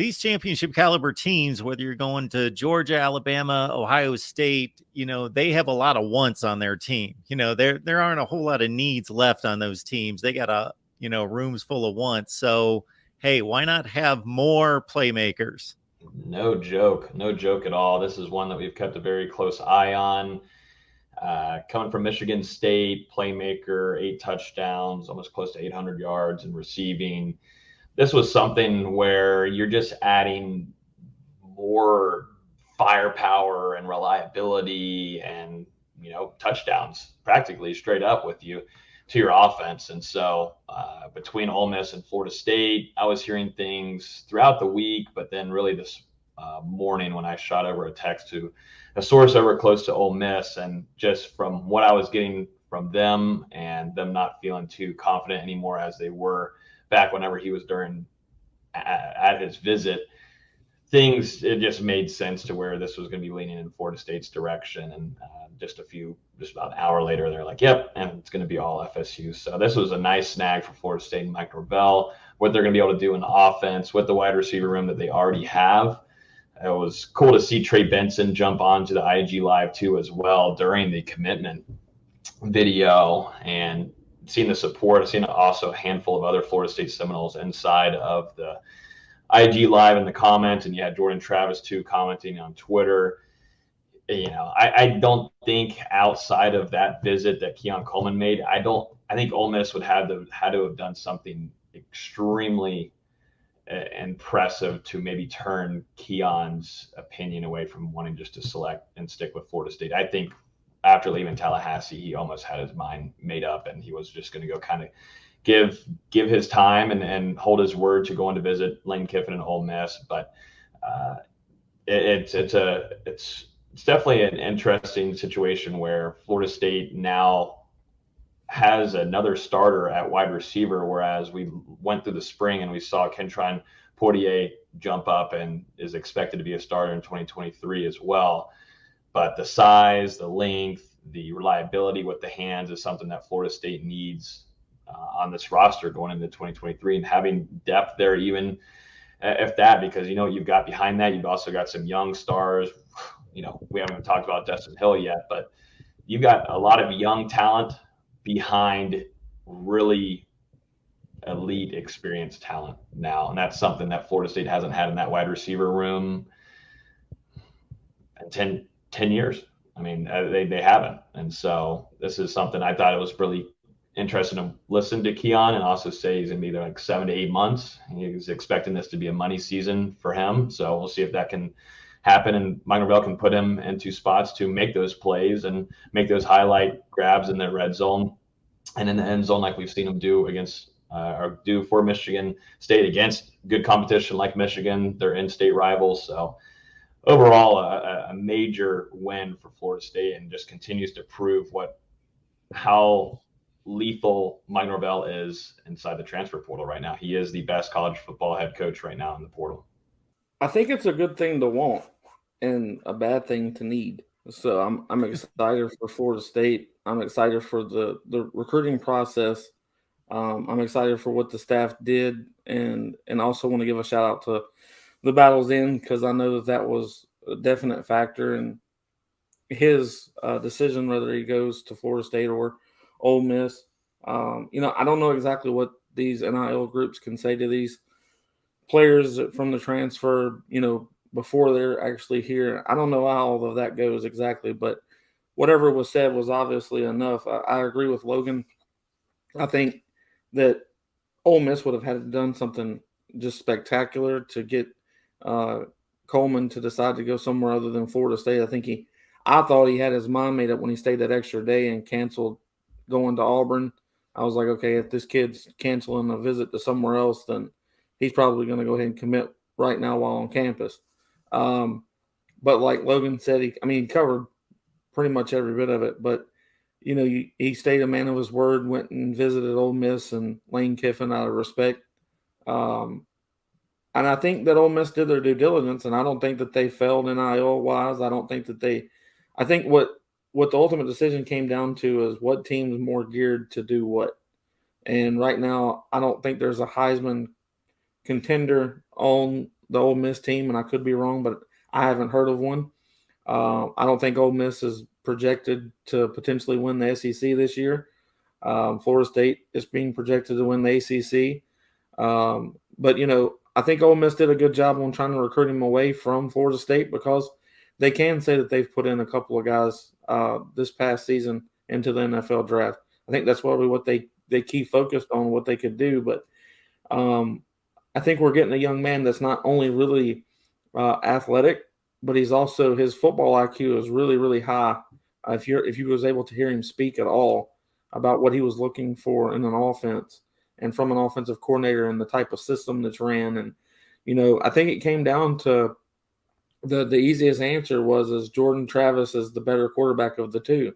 these championship caliber teams, whether you're going to Georgia, Alabama, Ohio State, they have a lot of wants on their team. There aren't a whole lot of needs left on those teams. They got rooms full of wants. So, hey, why not have more playmakers? No joke at all. This is one that we've kept a very close eye on. Coming from Michigan State, playmaker, 8 touchdowns, almost close to 800 yards in receiving. This was something where you're just adding more firepower and reliability and, touchdowns practically straight up with you to your offense. And so between Ole Miss and Florida State, I was hearing things throughout the week, but then really this morning when I shot over a text to a source over close to Ole Miss, and just from what I was getting from them and them not feeling too confident anymore as they were back whenever he was at his visit, it just made sense to where this was going to be leaning in Florida State's direction. And just about an hour later, they're like, yep, and it's going to be all FSU. So this was a nice snag for Florida State and Mike Norvell, what they're going to be able to do in the offense with the wide receiver room that they already have. It was cool to see Trey Benson jump onto the IG Live too as well during the commitment video, and seeing the support. I've seen also a handful of other Florida State Seminoles inside of the IG Live in the comments, and you had Jordan Travis too commenting on Twitter. I don't think outside of that visit that Keon Coleman made, I think Ole Miss would had to have done something extremely impressive to maybe turn Keon's opinion away from wanting just to select and stick with Florida State. I think after leaving Tallahassee, he almost had his mind made up, and he was just going to go kind of give his time and hold his word to going to visit Lane Kiffin and Ole Miss. But it's definitely an interesting situation where Florida State now has another starter at wide receiver, whereas we went through the spring and we saw Kentron Poitier jump up and is expected to be a starter in 2023 as well. But the size, the length, the reliability with the hands is something that Florida State needs on this roster going into 2023, and having depth there, even if that, because what you've got behind that, you've also got some young stars. We haven't even talked about Destin Hill yet, but you've got a lot of young talent behind really elite experienced talent now, and that's something that Florida State hasn't had in that wide receiver room in 10 years. I mean, they haven't. And so this is something I thought it was really interesting to listen to Keon, and also say he's going to be there like 7 to 8 months. He's expecting this to be a money season for him. So we'll see if that can happen, and Mike Norvell can put him into spots to make those plays and make those highlight grabs in the red zone and in the end zone, like we've seen him do do for Michigan State against good competition like Michigan, their in-state rivals. So overall, a major win for Florida State, and just continues to prove how lethal Mike Norvell is inside the transfer portal right now. He is the best college football head coach right now in the portal. I think it's a good thing to want and a bad thing to need. So I'm excited for Florida State. I'm excited for the recruiting process. I'm excited for what the staff did, and also want to give a shout out to the Battle's End, because I know that was a definite factor in his decision whether he goes to Florida State or Ole Miss. I don't know exactly what these NIL groups can say to these players from the transfer, before they're actually here. I don't know how all of that goes exactly, but whatever was said was obviously enough. I agree with Logan. I think that Ole Miss would have had to done something just spectacular to get Coleman to decide to go somewhere other than Florida State. I thought he had his mind made up when he stayed that extra day and canceled going to Auburn. I was like, okay, if this kid's canceling a visit to somewhere else, then he's probably going to go ahead and commit right now while on campus. But like Logan said, he covered pretty much every bit of it. But, he stayed a man of his word, went and visited Ole Miss and Lane Kiffin out of respect. And I think that Ole Miss did their due diligence, and I don't think that they failed NIL-wise. I think what the ultimate decision came down to is what team's more geared to do what. And right now, I don't think there's a Heisman contender on the Ole Miss team, and I could be wrong, but I haven't heard of one. I don't think Ole Miss is projected to potentially win the SEC this year. Florida State is being projected to win the ACC. But, I think Ole Miss did a good job on trying to recruit him away from Florida State because they can say that they've put in a couple of guys this past season into the NFL draft. I think that's probably what they key focused on, what they could do. But I think we're getting a young man that's not only really athletic, but he's also, his football IQ is really, really high. If you was able to hear him speak at all about what he was looking for in an offense and from an offensive coordinator and the type of system that's ran. And, I think it came down to the easiest answer is Jordan Travis is the better quarterback of the two.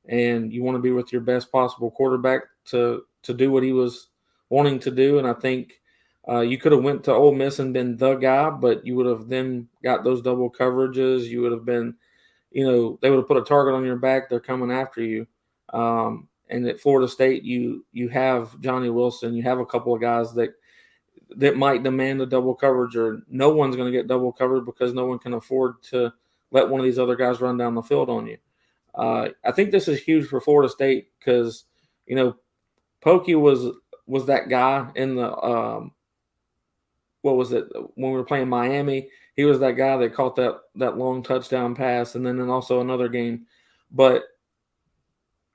And you want to be with your best possible quarterback to do what he was wanting to do. And I think you could have went to Ole Miss and been the guy, but you would have then got those double coverages. You would have been, they would have put a target on your back. They're coming after you. And at Florida State, you have Johnny Wilson. You have a couple of guys that might demand a double coverage, or no one's going to get double covered because no one can afford to let one of these other guys run down the field on you. I think this is huge for Florida State because, Pokey was that guy in the what was it when we were playing Miami? He was that guy that caught that long touchdown pass, and then also another game. But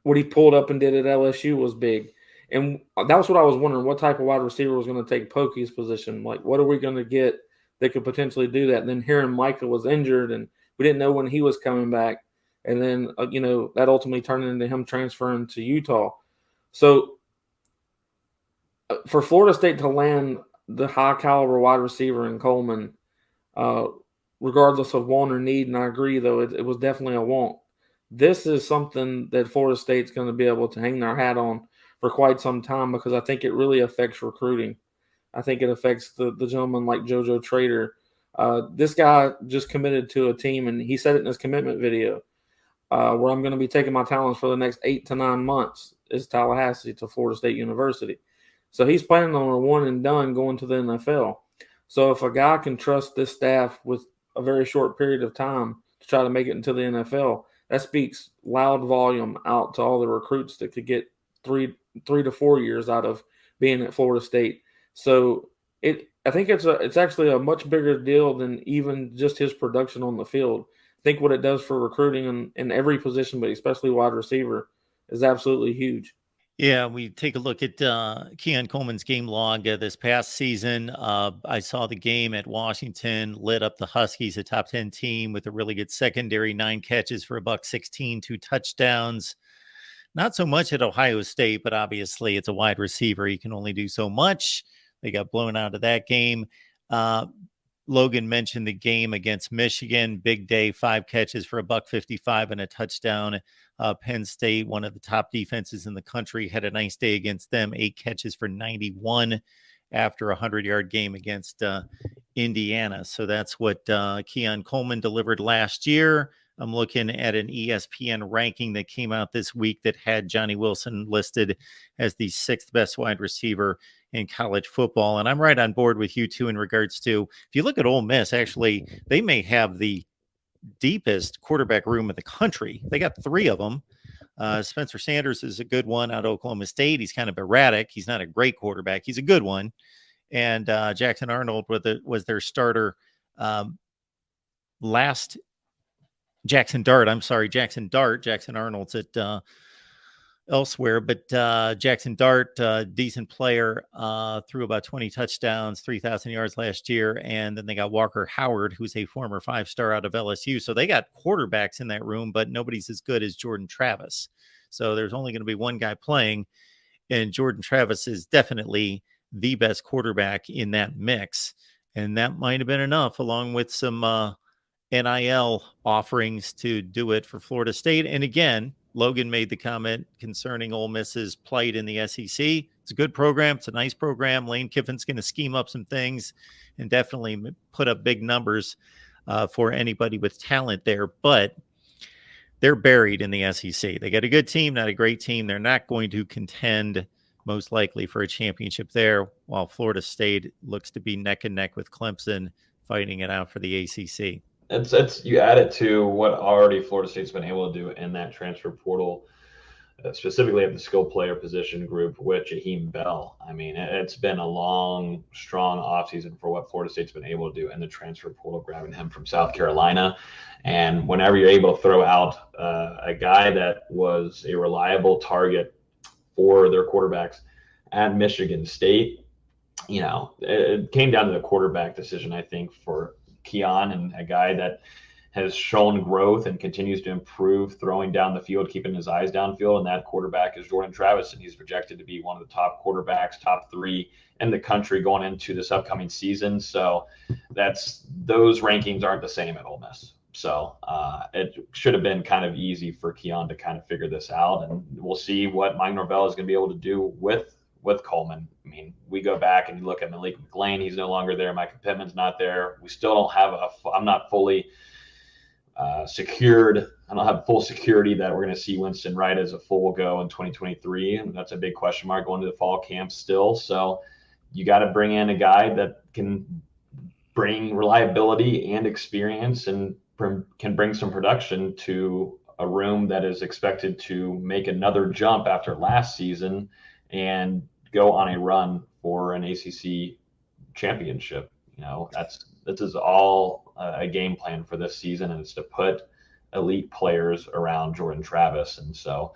what he pulled up and did at LSU was big. And that was what I was wondering, what type of wide receiver was going to take Pokey's position. Like, what are we going to get that could potentially do that? And then hearing Micah was injured, and we didn't know when he was coming back. And then, that ultimately turned into him transferring to Utah. So for Florida State to land the high-caliber wide receiver in Coleman, regardless of want or need, and I agree, though, it was definitely a want. This is something that Florida State's going to be able to hang their hat on for quite some time because I think it really affects recruiting. I think it affects the gentleman like JoJo Trader. This guy just committed to a team, and he said it in his commitment video, where I'm going to be taking my talents for the next 8 to 9 months is Tallahassee to Florida State University. So he's planning on a one and done going to the NFL. So if a guy can trust this staff with a very short period of time to try to make it into the NFL, that speaks loud volume out to all the recruits that could get 3 to 4 years out of being at Florida State. So I think it's actually a much bigger deal than even just his production on the field. I think what it does for recruiting in every position, but especially wide receiver, is absolutely huge. Yeah, we take a look at Keon Coleman's game log this past season. I saw the game at Washington, lit up the Huskies, a top 10 team with a really good secondary, 9 catches for $116, 2 touchdowns. Not so much at Ohio State, but obviously it's a wide receiver. He can only do so much. They got blown out of that game. Logan mentioned the game against Michigan. Big day, 5 catches for $155 and a touchdown. Penn State, one of the top defenses in the country, had a nice day against them. 8 catches for 91 after a 100-yard game against Indiana. So that's what Keon Coleman delivered last year. I'm looking at an ESPN ranking that came out this week that had Johnny Wilson listed as the 6th best wide receiver in college football. And I'm right on board with you too in regards to, if you look at Ole Miss, actually, they may have the deepest quarterback room in the country. They got 3 of them. Spencer Sanders is a good one out of Oklahoma State. He's kind of erratic. He's not a great quarterback. He's a good one. And Jackson Arnold was their starter last Jackson Dart. Jackson Arnold's at elsewhere, but Jackson Dart, decent player, threw about 20 touchdowns, 3,000 yards last year. And then they got Walker Howard, who's a former 5-star out of LSU. So they got quarterbacks in that room, but nobody's as good as Jordan Travis. So there's only going to be one guy playing, and Jordan Travis is definitely the best quarterback in that mix. And that might have been enough, along with some NIL offerings, to do it for Florida State. And again, Logan made the comment concerning Ole Miss's plight in the SEC. It's a good program. It's a nice program. Lane Kiffin's going to scheme up some things and definitely put up big numbers for anybody with talent there. But they're buried in the SEC. They got a good team, not a great team. They're not going to contend most likely for a championship there, while Florida State looks to be neck and neck with Clemson fighting it out for the ACC. It's you add it to what already Florida State's been able to do in that transfer portal, specifically at the skill player position group with Jaheim Bell. I mean, it's been a long, strong offseason for what Florida State's been able to do in the transfer portal, grabbing him from South Carolina. And whenever you're able to throw out a guy that was a reliable target for their quarterbacks at Michigan State, it came down to the quarterback decision, I think, for Keon, and a guy that has shown growth and continues to improve throwing down the field, keeping his eyes downfield. And that quarterback is Jordan Travis, and he's projected to be one of the top quarterbacks, top 3 in the country going into this upcoming season. So those rankings aren't the same at Ole Miss. So it should have been kind of easy for Keon to kind of figure this out. And we'll see what Mike Norvell is going to be able to do with Coleman. I mean, we go back and you look at Malik McLean, he's no longer there. Micah Pittman's not there. We still don't have I'm not fully secured. I don't have full security that we're going to see Winston Wright as a full go in 2023. And that's a big question mark going to the fall camp still. So you got to bring in a guy that can bring reliability and experience and can bring some production to a room that is expected to make another jump after last season and go on a run for an ACC championship. This is all a game plan for this season, and it's to put elite players around Jordan Travis. And so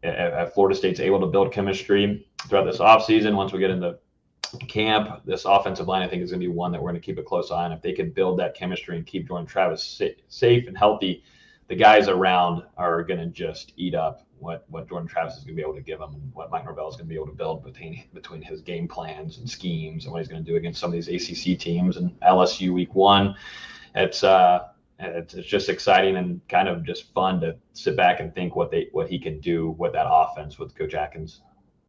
if Florida State's able to build chemistry throughout this offseason, once we get into camp, this offensive line, I think, is going to be one that we're going to keep a close eye on. If they can build that chemistry and keep Jordan Travis safe and healthy, the guys around are going to just eat up what Jordan Travis is going to be able to give them, and what Mike Norvell is going to be able to build between his game plans and schemes and what he's going to do against some of these ACC teams and LSU week 1. It's just exciting and kind of just fun to sit back and think what he can do with that offense with Coach Atkins.